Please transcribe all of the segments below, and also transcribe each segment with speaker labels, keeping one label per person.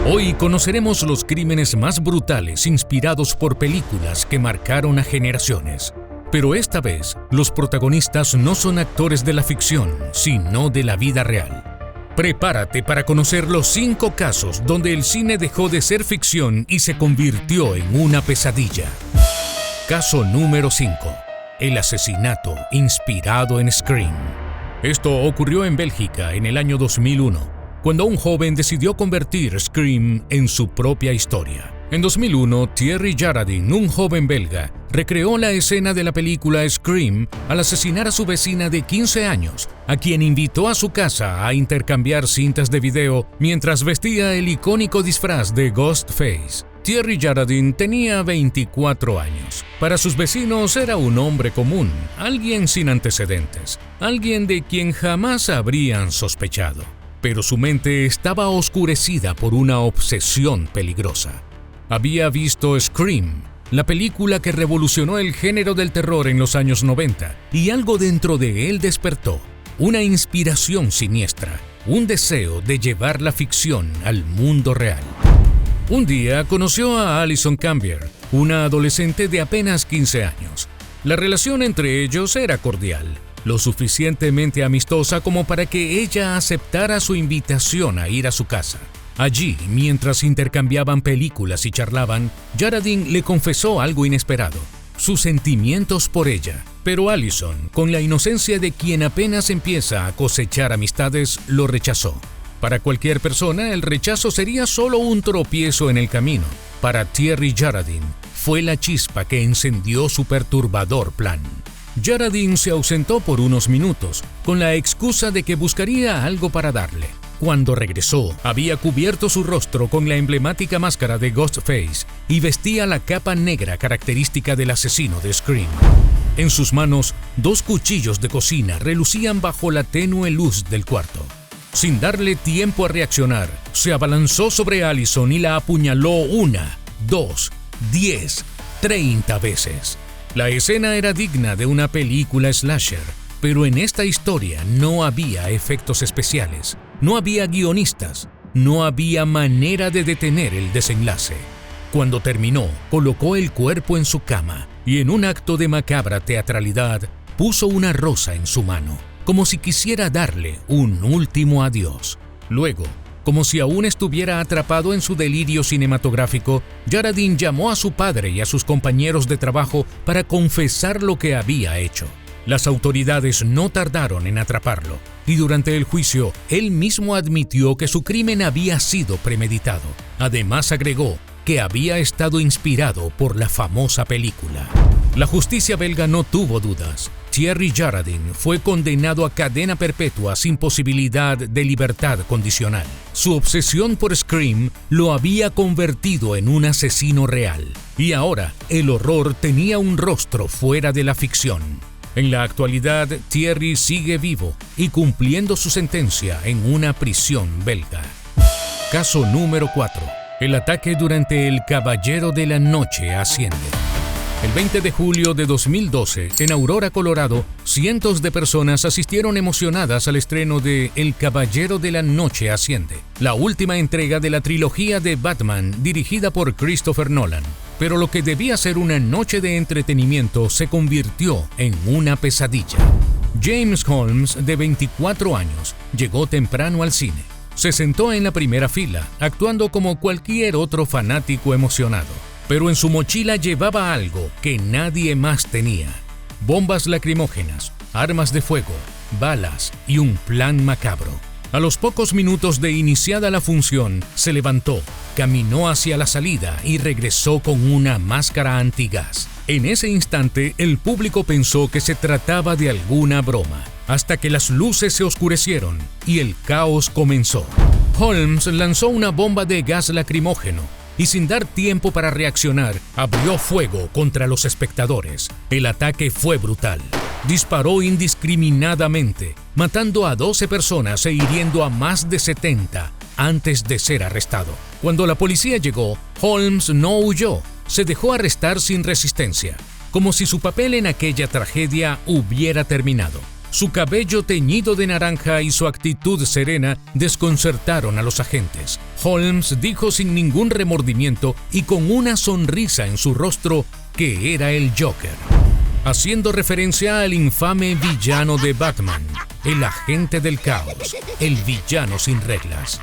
Speaker 1: Hoy conoceremos los crímenes más brutales inspirados por películas que marcaron a generaciones. Pero esta vez, los protagonistas no son actores de la ficción, sino de la vida real. Prepárate para conocer los 5 casos donde el cine dejó de ser ficción y se convirtió en una pesadilla. Caso número 5. El asesinato inspirado en Scream. Esto ocurrió en Bélgica en el año 2001. Cuando un joven decidió convertir Scream en su propia historia. En 2001, Thierry Jaradin, un joven belga, recreó la escena de la película Scream al asesinar a su vecina de 15 años, a quien invitó a su casa a intercambiar cintas de video mientras vestía el icónico disfraz de Ghostface. Thierry Jaradin tenía 24 años. Para sus vecinos era un hombre común, alguien sin antecedentes, alguien de quien jamás habrían sospechado. Pero su mente estaba oscurecida por una obsesión peligrosa. Había visto Scream, la película que revolucionó el género del terror en los años 90, y algo dentro de él despertó, una inspiración siniestra, un deseo de llevar la ficción al mundo real. Un día conoció a Alison Cambier, una adolescente de apenas 15 años. La relación entre ellos era cordial, lo suficientemente amistosa como para que ella aceptara su invitación a ir a su casa. Allí, mientras intercambiaban películas y charlaban, Jaradin le confesó algo inesperado, sus sentimientos por ella. Pero Alison, con la inocencia de quien apenas empieza a cosechar amistades, lo rechazó. Para cualquier persona, el rechazo sería solo un tropiezo en el camino. Para Thierry Jaradin, fue la chispa que encendió su perturbador plan. Jaradin se ausentó por unos minutos, con la excusa de que buscaría algo para darle. Cuando regresó, había cubierto su rostro con la emblemática máscara de Ghostface y vestía la capa negra característica del asesino de Scream. En sus manos, 2 cuchillos de cocina relucían bajo la tenue luz del cuarto. Sin darle tiempo a reaccionar, se abalanzó sobre Alison y la apuñaló 1, 2, 10, 30 veces. La escena era digna de una película slasher, pero en esta historia no había efectos especiales, no había guionistas, no había manera de detener el desenlace. Cuando terminó, colocó el cuerpo en su cama y en un acto de macabra teatralidad, puso una rosa en su mano, como si quisiera darle un último adiós. Luego, como si aún estuviera atrapado en su delirio cinematográfico, Jaradin llamó a su padre y a sus compañeros de trabajo para confesar lo que había hecho. Las autoridades no tardaron en atraparlo, y durante el juicio, él mismo admitió que su crimen había sido premeditado. Además agregó que había estado inspirado por la famosa película. La justicia belga no tuvo dudas. Thierry Jaradin fue condenado a cadena perpetua sin posibilidad de libertad condicional. Su obsesión por Scream lo había convertido en un asesino real. Y ahora, el horror tenía un rostro fuera de la ficción. En la actualidad, Thierry sigue vivo y cumpliendo su sentencia en una prisión belga. Caso número 4. El ataque durante El Caballero de la Noche asciende. El 20 de julio de 2012, en Aurora, Colorado, cientos de personas asistieron emocionadas al estreno de El Caballero de la Noche Asciende, la última entrega de la trilogía de Batman dirigida por Christopher Nolan. Pero lo que debía ser una noche de entretenimiento se convirtió en una pesadilla. James Holmes, de 24 años, llegó temprano al cine. Se sentó en la primera fila, actuando como cualquier otro fanático emocionado. Pero en su mochila llevaba algo que nadie más tenía: bombas lacrimógenas, armas de fuego, balas y un plan macabro. A los pocos minutos de iniciada la función, se levantó, caminó hacia la salida y regresó con una máscara antigas. En ese instante, el público pensó que se trataba de alguna broma, hasta que las luces se oscurecieron y el caos comenzó. Holmes lanzó una bomba de gas lacrimógeno y, sin dar tiempo para reaccionar, abrió fuego contra los espectadores. El ataque fue brutal. Disparó indiscriminadamente, matando a 12 personas e hiriendo a más de 70 antes de ser arrestado. Cuando la policía llegó, Holmes no huyó, se dejó arrestar sin resistencia, como si su papel en aquella tragedia hubiera terminado. Su cabello teñido de naranja y su actitud serena desconcertaron a los agentes. Holmes dijo sin ningún remordimiento y con una sonrisa en su rostro que era el Joker, haciendo referencia al infame villano de Batman, el agente del caos, el villano sin reglas.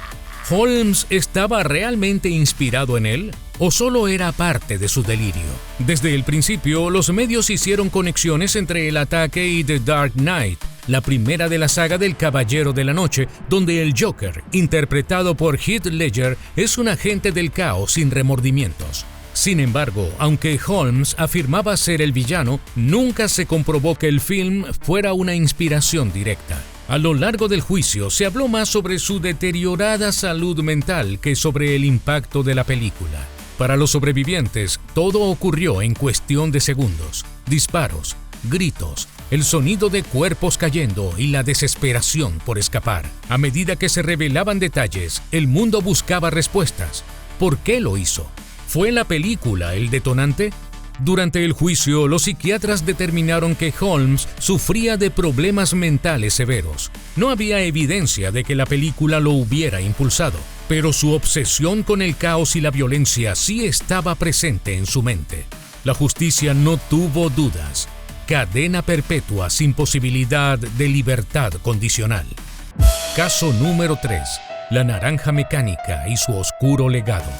Speaker 1: ¿Holmes estaba realmente inspirado en él o solo era parte de su delirio? Desde el principio, los medios hicieron conexiones entre el ataque y The Dark Knight, la primera de la saga del Caballero de la Noche, donde el Joker, interpretado por Heath Ledger, es un agente del caos sin remordimientos. Sin embargo, aunque Holmes afirmaba ser el villano, nunca se comprobó que el film fuera una inspiración directa. A lo largo del juicio se habló más sobre su deteriorada salud mental que sobre el impacto de la película. Para los sobrevivientes, todo ocurrió en cuestión de segundos. Disparos, gritos, el sonido de cuerpos cayendo y la desesperación por escapar. A medida que se revelaban detalles, el mundo buscaba respuestas. ¿Por qué lo hizo? ¿Fue la película el detonante? Durante el juicio, los psiquiatras determinaron que Holmes sufría de problemas mentales severos. No había evidencia de que la película lo hubiera impulsado, pero su obsesión con el caos y la violencia sí estaba presente en su mente. La justicia no tuvo dudas. Cadena perpetua sin posibilidad de libertad condicional. Caso número 3. La naranja mecánica y su oscuro legado.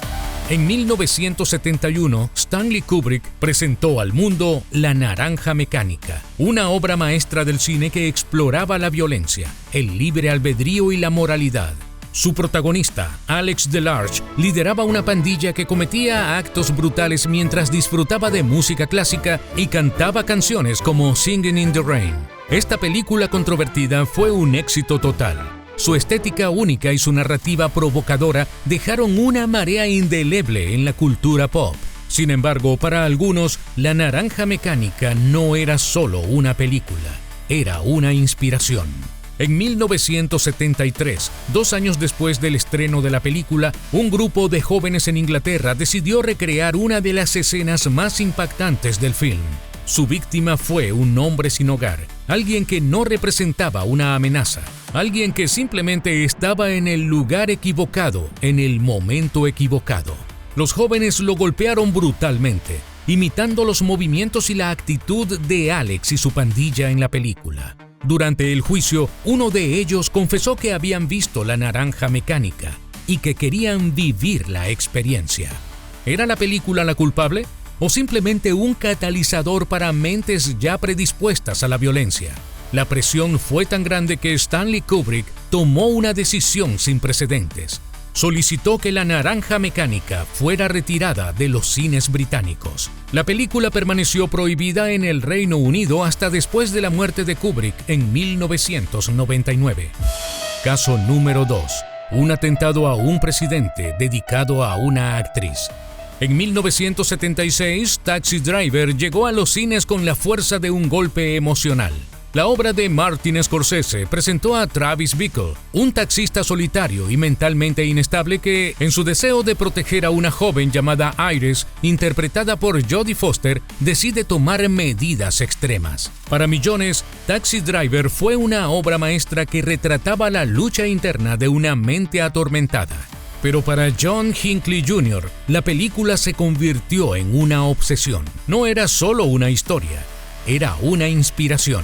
Speaker 1: En 1971, Stanley Kubrick presentó al mundo La Naranja Mecánica, una obra maestra del cine que exploraba la violencia, el libre albedrío y la moralidad. Su protagonista, Alex DeLarge, lideraba una pandilla que cometía actos brutales mientras disfrutaba de música clásica y cantaba canciones como Singing in the Rain. Esta película controvertida fue un éxito total. Su estética única y su narrativa provocadora dejaron una marea indeleble en la cultura pop. Sin embargo, para algunos, La Naranja Mecánica no era solo una película, era una inspiración. En 1973, 2 años después del estreno de la película, un grupo de jóvenes en Inglaterra decidió recrear una de las escenas más impactantes del film. Su víctima fue un hombre sin hogar, alguien que no representaba una amenaza, alguien que simplemente estaba en el lugar equivocado, en el momento equivocado. Los jóvenes lo golpearon brutalmente, imitando los movimientos y la actitud de Alex y su pandilla en la película. Durante el juicio, uno de ellos confesó que habían visto La Naranja Mecánica y que querían vivir la experiencia. ¿Era la película la culpable? ¿O simplemente un catalizador para mentes ya predispuestas a la violencia? La presión fue tan grande que Stanley Kubrick tomó una decisión sin precedentes. Solicitó que La Naranja Mecánica fuera retirada de los cines británicos. La película permaneció prohibida en el Reino Unido hasta después de la muerte de Kubrick en 1999. Caso número 2. Un atentado a un presidente dedicado a una actriz. En 1976, Taxi Driver llegó a los cines con la fuerza de un golpe emocional. La obra de Martin Scorsese presentó a Travis Bickle, un taxista solitario y mentalmente inestable que, en su deseo de proteger a una joven llamada Iris, interpretada por Jodie Foster, decide tomar medidas extremas. Para millones, Taxi Driver fue una obra maestra que retrataba la lucha interna de una mente atormentada. Pero para John Hinckley Jr., la película se convirtió en una obsesión. No era solo una historia, era una inspiración.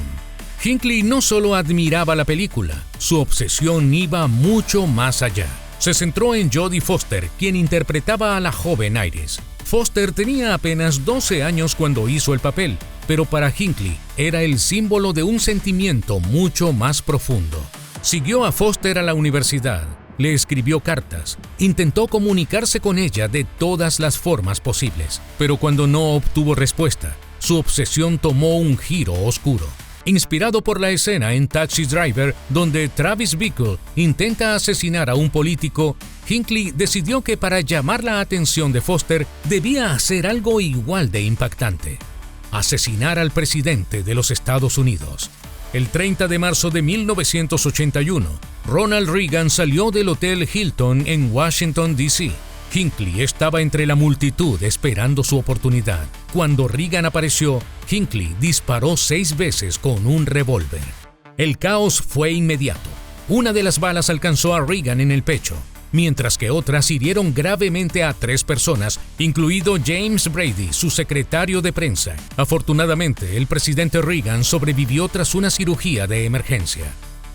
Speaker 1: Hinckley no solo admiraba la película, su obsesión iba mucho más allá. Se centró en Jodie Foster, quien interpretaba a la joven Iris. Foster tenía apenas 12 años cuando hizo el papel, pero para Hinckley era el símbolo de un sentimiento mucho más profundo. Siguió a Foster a la universidad. Le escribió cartas, intentó comunicarse con ella de todas las formas posibles, pero cuando no obtuvo respuesta, su obsesión tomó un giro oscuro. Inspirado por la escena en Taxi Driver, donde Travis Bickle intenta asesinar a un político, Hinckley decidió que para llamar la atención de Foster debía hacer algo igual de impactante: asesinar al presidente de los Estados Unidos. El 30 de marzo de 1981, Ronald Reagan salió del Hotel Hilton en Washington, D.C. Hinckley estaba entre la multitud esperando su oportunidad. Cuando Reagan apareció, Hinckley disparó 6 veces con un revólver. El caos fue inmediato. Una de las balas alcanzó a Reagan en el pecho, mientras que otras hirieron gravemente a 3 personas, incluido James Brady, su secretario de prensa. Afortunadamente, el presidente Reagan sobrevivió tras una cirugía de emergencia.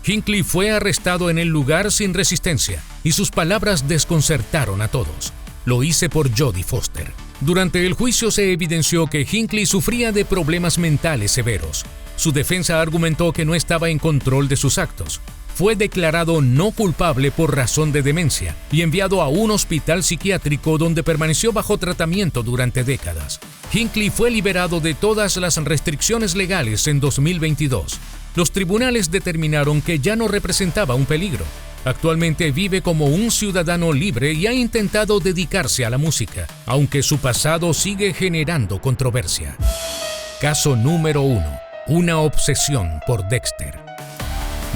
Speaker 1: Hinckley fue arrestado en el lugar sin resistencia y sus palabras desconcertaron a todos. Lo hice por Jodie Foster. Durante el juicio se evidenció que Hinckley sufría de problemas mentales severos. Su defensa argumentó que no estaba en control de sus actos. Fue declarado no culpable por razón de demencia y enviado a un hospital psiquiátrico donde permaneció bajo tratamiento durante décadas. Hinckley fue liberado de todas las restricciones legales en 2022. Los tribunales determinaron que ya no representaba un peligro. Actualmente vive como un ciudadano libre y ha intentado dedicarse a la música, aunque su pasado sigue generando controversia. Caso número 1. Una obsesión por Dexter.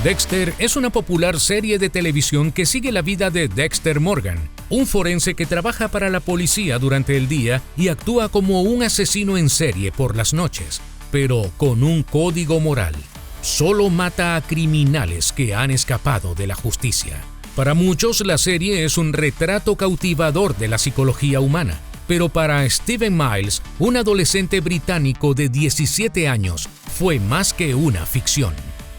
Speaker 1: Dexter es una popular serie de televisión que sigue la vida de Dexter Morgan, un forense que trabaja para la policía durante el día y actúa como un asesino en serie por las noches, pero con un código moral. Solo mata a criminales que han escapado de la justicia. Para muchos, la serie es un retrato cautivador de la psicología humana, pero para Stephen Miles, un adolescente británico de 17 años, fue más que una ficción.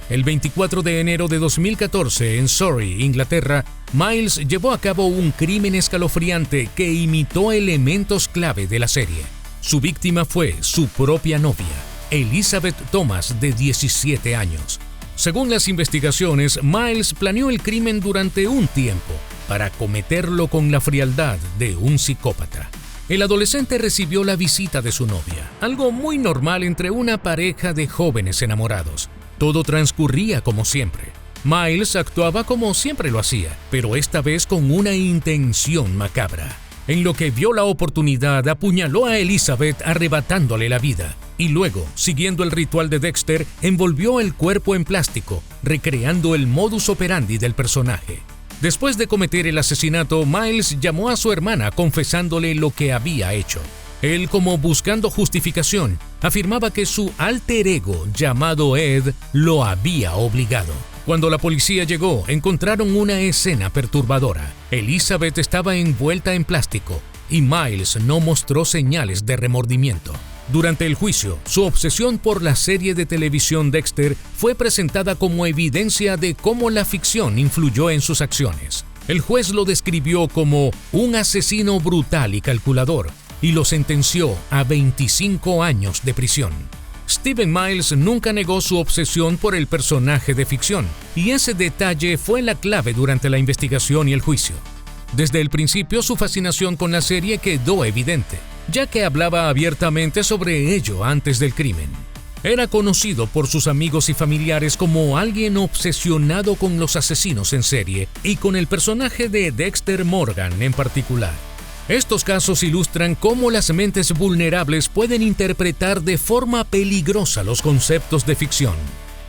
Speaker 1: El 24 de enero de 2014, en Surrey, Inglaterra, Miles llevó a cabo un crimen escalofriante que imitó elementos clave de la serie. Su víctima fue su propia novia, Elizabeth Thomas, de 17 años. Según las investigaciones, Miles planeó el crimen durante un tiempo para cometerlo con la frialdad de un psicópata. El adolescente recibió la visita de su novia, algo muy normal entre una pareja de jóvenes enamorados. Todo transcurría como siempre. Miles actuaba como siempre lo hacía, pero esta vez con una intención macabra. En lo que vio la oportunidad, apuñaló a Elizabeth arrebatándole la vida. Y luego, siguiendo el ritual de Dexter, envolvió el cuerpo en plástico, recreando el modus operandi del personaje. Después de cometer el asesinato, Miles llamó a su hermana confesándole lo que había hecho. Él, como buscando justificación, afirmaba que su alter ego, llamado Ed, lo había obligado. Cuando la policía llegó, encontraron una escena perturbadora. Elizabeth estaba envuelta en plástico y Miles no mostró señales de remordimiento. Durante el juicio, su obsesión por la serie de televisión Dexter fue presentada como evidencia de cómo la ficción influyó en sus acciones. El juez lo describió como un asesino brutal y calculador y lo sentenció a 25 años de prisión. Stephen Miles nunca negó su obsesión por el personaje de ficción, y ese detalle fue la clave durante la investigación y el juicio. Desde el principio, su fascinación con la serie quedó evidente, ya que hablaba abiertamente sobre ello antes del crimen. Era conocido por sus amigos y familiares como alguien obsesionado con los asesinos en serie y con el personaje de Dexter Morgan en particular. Estos casos ilustran cómo las mentes vulnerables pueden interpretar de forma peligrosa los conceptos de ficción.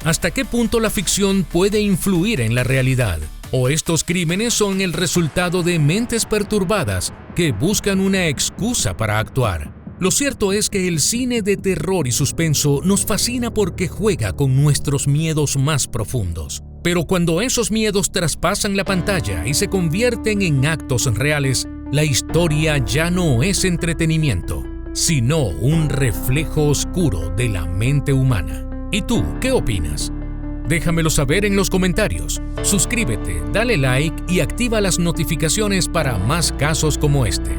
Speaker 1: ¿Hasta qué punto la ficción puede influir en la realidad? ¿O estos crímenes son el resultado de mentes perturbadas que buscan una excusa para actuar? Lo cierto es que el cine de terror y suspenso nos fascina porque juega con nuestros miedos más profundos. Pero cuando esos miedos traspasan la pantalla y se convierten en actos reales, la historia ya no es entretenimiento, sino un reflejo oscuro de la mente humana. ¿Y tú, qué opinas? Déjamelo saber en los comentarios. Suscríbete, dale like y activa las notificaciones para más casos como este.